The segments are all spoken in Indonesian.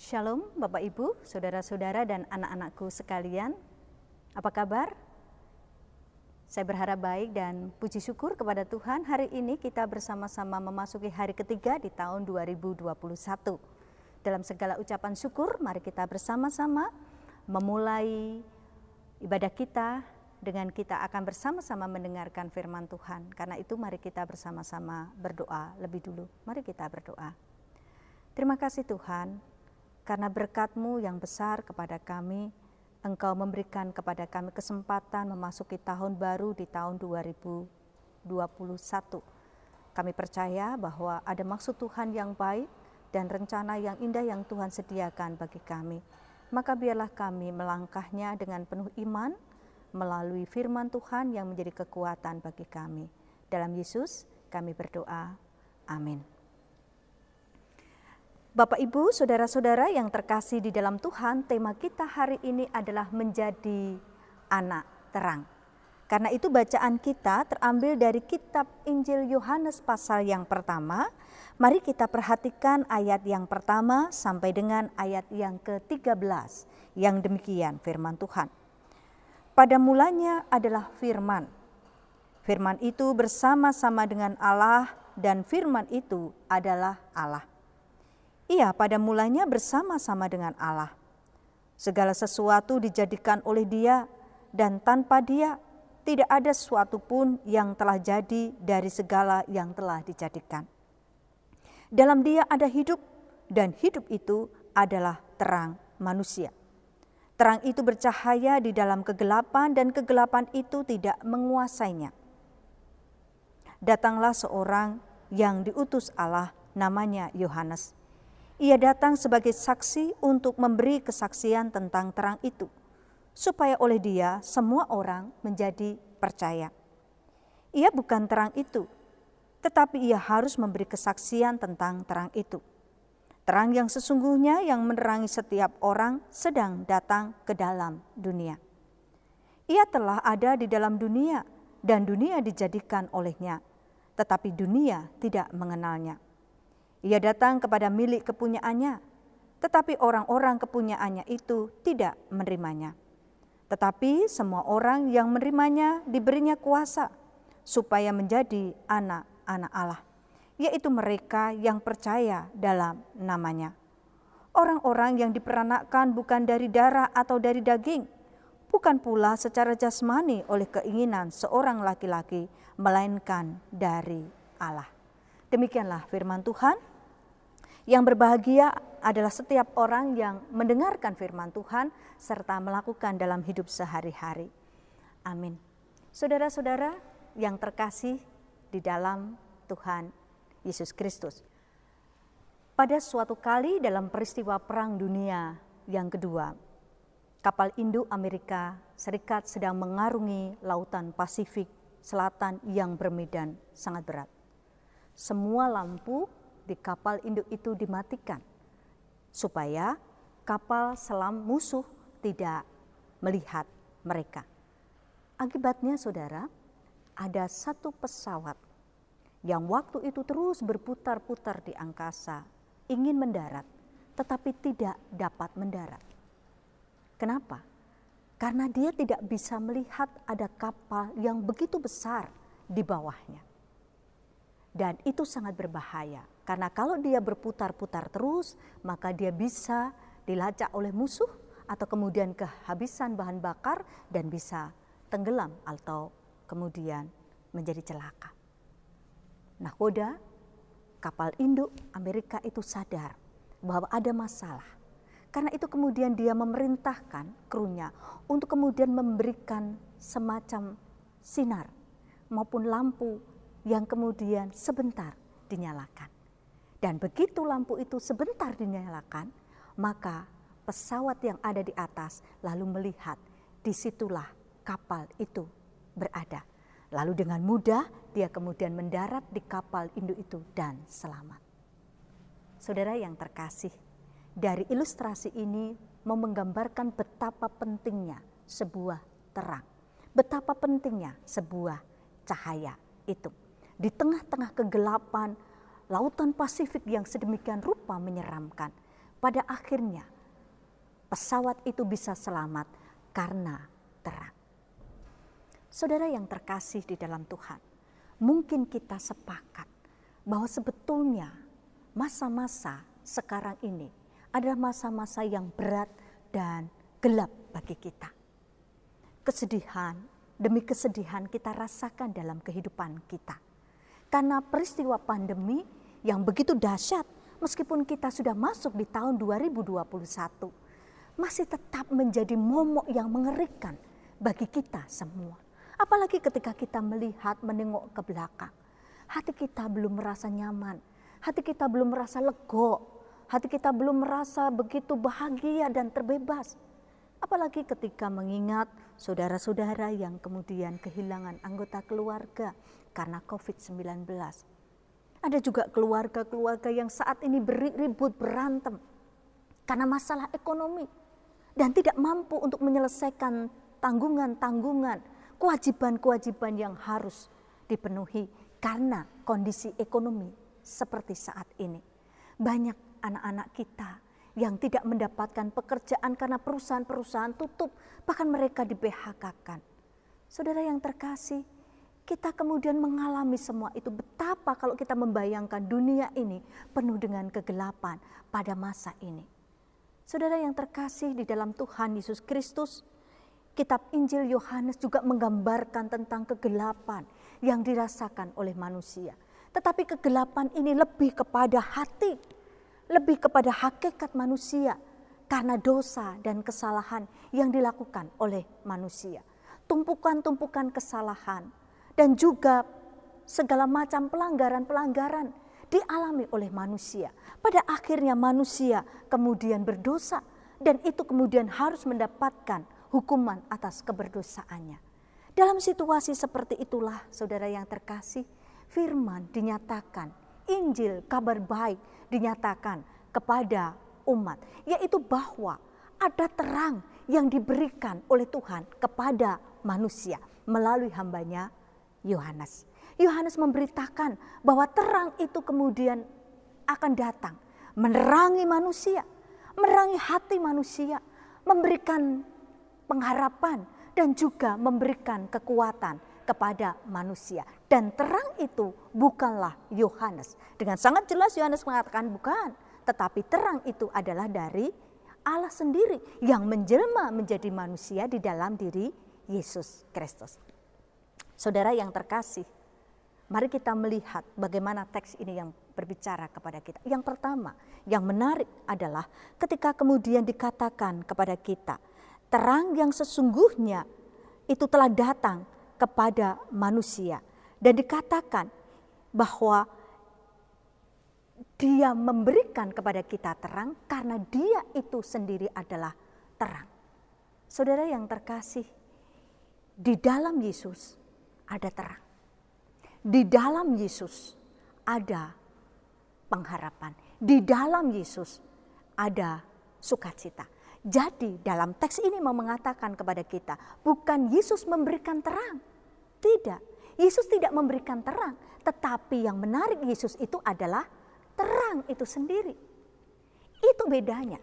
Shalom Bapak Ibu, Saudara-saudara dan anak-anakku sekalian. Apa kabar? Saya berharap baik dan puji syukur kepada Tuhan. Hari ini kita bersama-sama memasuki hari ketiga di tahun 2021. Dalam segala ucapan syukur, mari kita bersama-sama memulai ibadah kita dengan kita akan bersama-sama mendengarkan firman Tuhan. Karena itu mari kita bersama-sama berdoa lebih dulu. Mari kita berdoa. Terima kasih Tuhan, karena berkat-Mu yang besar kepada kami, Engkau memberikan kepada kami kesempatan memasuki tahun baru di tahun 2021. Kami percaya bahwa ada maksud Tuhan yang baik dan rencana yang indah yang Tuhan sediakan bagi kami. Maka biarlah kami melangkahnya dengan penuh iman melalui firman Tuhan yang menjadi kekuatan bagi kami. Dalam Yesus kami berdoa. Amin. Bapak, Ibu, Saudara-saudara yang terkasih di dalam Tuhan, tema kita hari ini adalah menjadi anak terang. Karena itu bacaan kita terambil dari kitab Injil Yohanes pasal yang pertama. Mari kita perhatikan ayat yang pertama sampai dengan ayat yang ke-13. Yang demikian firman Tuhan. Pada mulanya adalah firman. Firman itu bersama-sama dengan Allah dan firman itu adalah Allah. Ia pada mulanya bersama-sama dengan Allah. Segala sesuatu dijadikan oleh Dia, dan tanpa Dia tidak ada sesuatu pun yang telah jadi dari segala yang telah dijadikan. Dalam Dia ada hidup, dan hidup itu adalah terang manusia. Terang itu bercahaya di dalam kegelapan, dan kegelapan itu tidak menguasainya. Datanglah seorang yang diutus Allah, namanya Yohanes. Ia datang sebagai saksi untuk memberi kesaksian tentang terang itu, supaya oleh Dia semua orang menjadi percaya. Ia bukan terang itu, tetapi ia harus memberi kesaksian tentang terang itu. Terang yang sesungguhnya yang menerangi setiap orang sedang datang ke dalam dunia. Ia telah ada di dalam dunia dan dunia dijadikan olehnya, tetapi dunia tidak mengenalnya. Ia datang kepada milik kepunyaannya, tetapi orang-orang kepunyaannya itu tidak menerimanya. Tetapi semua orang yang menerimanya diberinya kuasa, supaya menjadi anak-anak Allah, yaitu mereka yang percaya dalam namanya. Orang-orang yang diperanakkan bukan dari darah atau dari daging, bukan pula secara jasmani oleh keinginan seorang laki-laki, melainkan dari Allah. Demikianlah firman Tuhan. Yang berbahagia adalah setiap orang yang mendengarkan firman Tuhan serta melakukan dalam hidup sehari-hari. Amin. Saudara-saudara yang terkasih di dalam Tuhan Yesus Kristus. Pada suatu kali dalam peristiwa Perang Dunia yang kedua, kapal induk Amerika Serikat sedang mengarungi lautan Pasifik Selatan yang bermedan sangat berat. Semua lampu di kapal induk itu dimatikan, supaya kapal selam musuh tidak melihat mereka. Akibatnya saudara, ada satu pesawat yang waktu itu terus berputar-putar di angkasa, ingin mendarat, tetapi tidak dapat mendarat. Kenapa? Karena dia tidak bisa melihat ada kapal yang begitu besar di bawahnya. Dan itu sangat berbahaya, karena kalau dia berputar-putar terus, maka dia bisa dilacak oleh musuh atau kemudian kehabisan bahan bakar dan bisa tenggelam atau kemudian menjadi celaka. Nahkoda, kapal induk Amerika itu sadar bahwa ada masalah. Karena itu kemudian dia memerintahkan krunya untuk kemudian memberikan semacam sinar maupun lampu yang kemudian sebentar dinyalakan. Dan begitu lampu itu sebentar dinyalakan, maka pesawat yang ada di atas lalu melihat disitulah kapal itu berada. Lalu dengan mudah dia kemudian mendarat di kapal induk itu dan selamat. Saudara yang terkasih, dari ilustrasi ini mau menggambarkan betapa pentingnya sebuah terang. Betapa pentingnya sebuah cahaya itu. Di tengah-tengah kegelapan lautan Pasifik yang sedemikian rupa menyeramkan, pada akhirnya pesawat itu bisa selamat karena terang. Saudara yang terkasih di dalam Tuhan, mungkin kita sepakat bahwa sebetulnya masa-masa sekarang ini adalah masa-masa yang berat dan gelap bagi kita. Kesedihan demi kesedihan kita rasakan dalam kehidupan kita. Karena peristiwa pandemi yang begitu dahsyat, meskipun kita sudah masuk di tahun 2021, masih tetap menjadi momok yang mengerikan bagi kita semua. Apalagi ketika kita melihat, menengok ke belakang. Hati kita belum merasa nyaman, hati kita belum merasa lega, hati kita belum merasa begitu bahagia dan terbebas. Apalagi ketika mengingat saudara-saudara yang kemudian kehilangan anggota keluarga karena COVID-19. Ada juga keluarga-keluarga yang saat ini ribut berantem karena masalah ekonomi dan tidak mampu untuk menyelesaikan tanggungan-tanggungan, kewajiban-kewajiban yang harus dipenuhi karena kondisi ekonomi seperti saat ini. Banyak anak-anak kita yang tidak mendapatkan pekerjaan karena perusahaan-perusahaan tutup, bahkan mereka di-PHK-kan. Saudara yang terkasih, kita kemudian mengalami semua itu. Betapa kalau kita membayangkan dunia ini penuh dengan kegelapan pada masa ini. Saudara yang terkasih di dalam Tuhan Yesus Kristus, Kitab Injil Yohanes juga menggambarkan tentang kegelapan yang dirasakan oleh manusia. Tetapi kegelapan ini lebih kepada hati, lebih kepada hakikat manusia karena dosa dan kesalahan yang dilakukan oleh manusia. Tumpukan-tumpukan kesalahan dan juga segala macam pelanggaran-pelanggaran dialami oleh manusia. Pada akhirnya manusia kemudian berdosa dan itu kemudian harus mendapatkan hukuman atas keberdosaannya. Dalam situasi seperti itulah, saudara yang terkasih, firman dinyatakan, Injil, kabar baik dinyatakan kepada umat, yaitu bahwa ada terang yang diberikan oleh Tuhan kepada manusia melalui hambanya Yohanes. Yohanes memberitakan bahwa terang itu kemudian akan datang, menerangi manusia, menerangi hati manusia, memberikan pengharapan dan juga memberikan kekuatan kepada manusia. Dan terang itu bukanlah Yohanes. Dengan sangat jelas Yohanes mengatakan bukan, tetapi terang itu adalah dari Allah sendiri yang menjelma menjadi manusia di dalam diri Yesus Kristus. Saudara yang terkasih, mari kita melihat bagaimana teks ini yang berbicara kepada kita. Yang pertama, yang menarik adalah ketika kemudian dikatakan kepada kita, terang yang sesungguhnya itu telah datang kepada manusia. Dan dikatakan bahwa dia memberikan kepada kita terang karena dia itu sendiri adalah terang. Saudara yang terkasih, di dalam Yesus ada terang. Di dalam Yesus ada pengharapan. Di dalam Yesus ada sukacita. Jadi dalam teks ini mau mengatakan kepada kita, bukan Yesus memberikan terang. Tidak, Yesus tidak memberikan terang. Tetapi yang menarik Yesus itu adalah terang itu sendiri. Itu bedanya.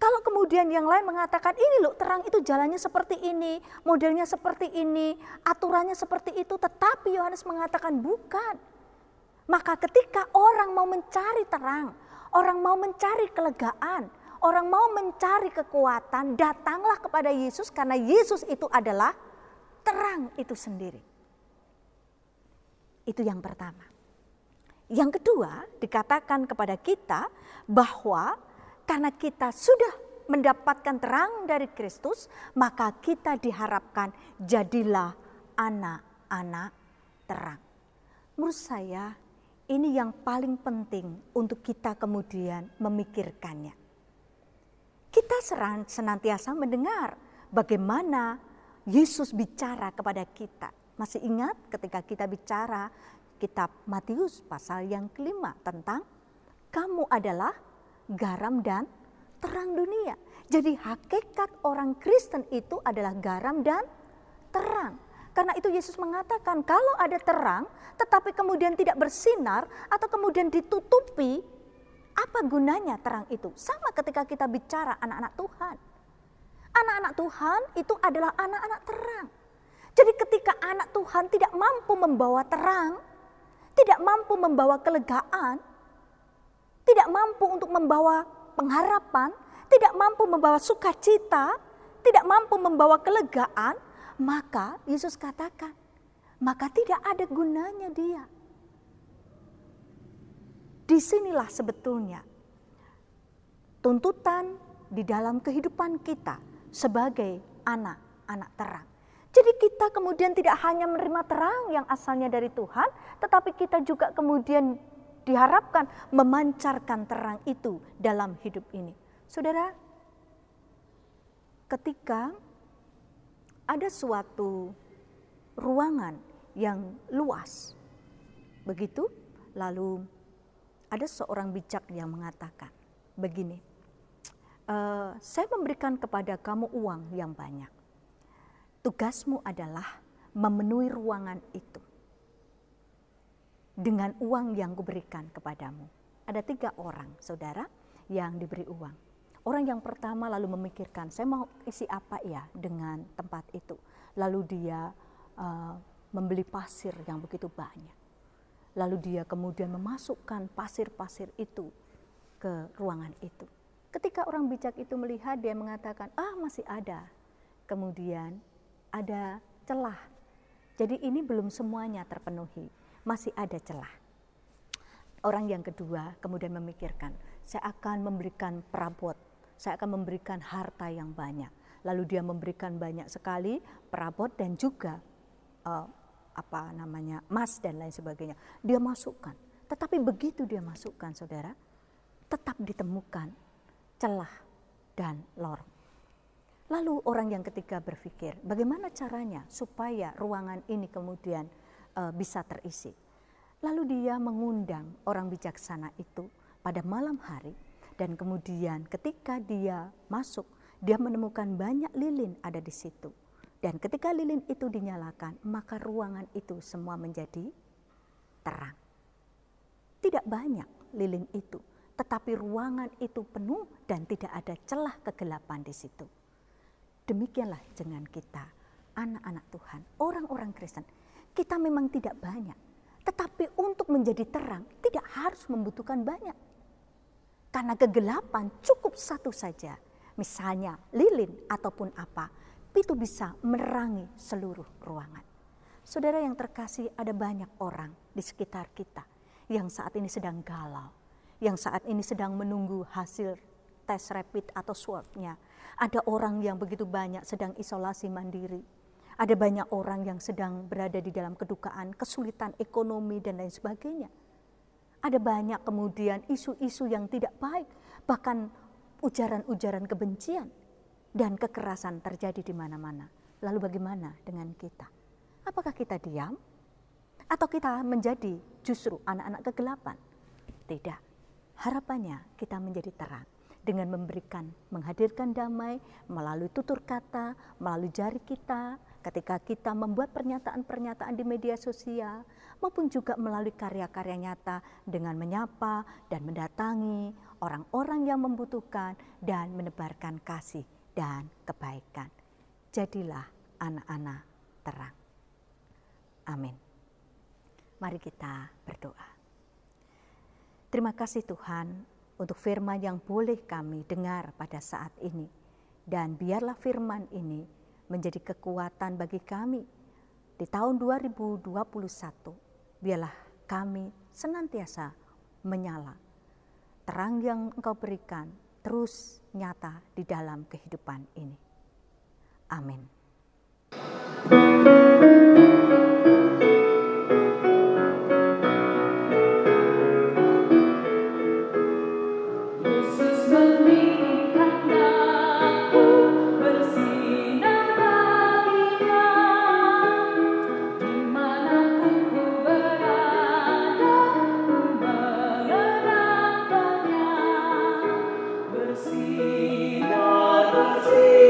Kalau kemudian yang lain mengatakan, ini loh terang itu jalannya seperti ini, modelnya seperti ini, aturannya seperti itu. Tetapi Yohanes mengatakan bukan. Maka ketika orang mau mencari terang, orang mau mencari kelegaan, orang mau mencari kekuatan, datanglah kepada Yesus karena Yesus itu adalah terang itu sendiri. Itu yang pertama. Yang kedua, dikatakan kepada kita bahwa karena kita sudah mendapatkan terang dari Kristus, maka kita diharapkan jadilah anak-anak terang. Menurut saya ini yang paling penting untuk kita kemudian memikirkannya. Kita senantiasa mendengar bagaimana Yesus bicara kepada kita. Masih ingat ketika kita bicara kitab Matius pasal yang kelima tentang kamu adalah garam dan terang dunia. Jadi hakikat orang Kristen itu adalah garam dan terang. Karena itu Yesus mengatakan kalau ada terang tetapi kemudian tidak bersinar atau kemudian ditutupi Apa gunanya terang itu? Sama ketika kita bicara anak-anak Tuhan. Anak-anak Tuhan itu adalah anak-anak terang. Jadi ketika anak Tuhan tidak mampu membawa terang, tidak mampu membawa kelegaan, tidak mampu untuk membawa pengharapan, tidak mampu membawa sukacita, tidak mampu membawa kelegaan, maka Yesus katakan, maka tidak ada gunanya dia. Disinilah sebetulnya tuntutan di dalam kehidupan kita sebagai anak-anak terang. Jadi kita kemudian tidak hanya menerima terang yang asalnya dari Tuhan, tetapi kita juga kemudian diharapkan memancarkan terang itu dalam hidup ini. Saudara, ketika ada suatu ruangan yang luas, begitu, lalu ada seorang bijak yang mengatakan begini, saya memberikan kepada kamu uang yang banyak. Tugasmu adalah memenuhi ruangan itu dengan uang yang kuberikan kepadamu. Ada 3 orang, saudara, yang diberi uang. Orang yang pertama lalu memikirkan, saya mau isi apa ya dengan tempat itu. Lalu dia membeli pasir yang begitu banyak. Lalu dia kemudian memasukkan pasir-pasir itu ke ruangan itu. Ketika orang bijak itu melihat, dia mengatakan, masih ada. Kemudian ada celah. Jadi ini belum semuanya terpenuhi, masih ada celah. Orang yang kedua kemudian memikirkan, saya akan memberikan perabot, saya akan memberikan harta yang banyak. Lalu dia memberikan banyak sekali perabot dan juga emas dan lain sebagainya. Dia masukkan, tetapi begitu dia masukkan, saudara, tetap ditemukan celah dan lorong. Lalu orang yang ketiga berpikir, bagaimana caranya supaya ruangan ini kemudian bisa terisi. Lalu dia mengundang orang bijaksana itu pada malam hari, dan kemudian ketika dia masuk, dia menemukan banyak lilin ada di situ. Dan ketika lilin itu dinyalakan, maka ruangan itu semua menjadi terang. Tidak banyak lilin itu, tetapi ruangan itu penuh dan tidak ada celah kegelapan di situ. Demikianlah dengan kita, anak-anak Tuhan, orang-orang Kristen. Kita memang tidak banyak, tetapi untuk menjadi terang tidak harus membutuhkan banyak. Karena kegelapan cukup satu saja, misalnya lilin ataupun apa, itu bisa menerangi seluruh ruangan. Saudara yang terkasih, ada banyak orang di sekitar kita yang saat ini sedang galau, yang saat ini sedang menunggu hasil tes rapid atau swab-nya. Ada orang yang begitu banyak sedang isolasi mandiri. Ada banyak orang yang sedang berada di dalam kedukaan, kesulitan ekonomi dan lain sebagainya. Ada banyak kemudian isu-isu yang tidak baik, bahkan ujaran-ujaran kebencian dan kekerasan terjadi di mana-mana. Lalu bagaimana dengan kita? Apakah kita diam? Atau kita menjadi justru anak-anak kegelapan? Tidak. Harapannya kita menjadi terang dengan menghadirkan damai melalui tutur kata, melalui jari kita, ketika kita membuat pernyataan-pernyataan di media sosial, maupun juga melalui karya-karya nyata dengan menyapa dan mendatangi orang-orang yang membutuhkan dan menebarkan kasih dan kebaikan. Jadilah anak-anak terang. Amin. Mari kita berdoa. Terima kasih Tuhan untuk firman yang boleh kami dengar pada saat ini. Dan biarlah firman ini menjadi kekuatan bagi kami di tahun 2021. Biarlah kami senantiasa menyala. Terang yang Engkau berikan terus nyata di dalam kehidupan ini. Amin. Bersinar, bersinar.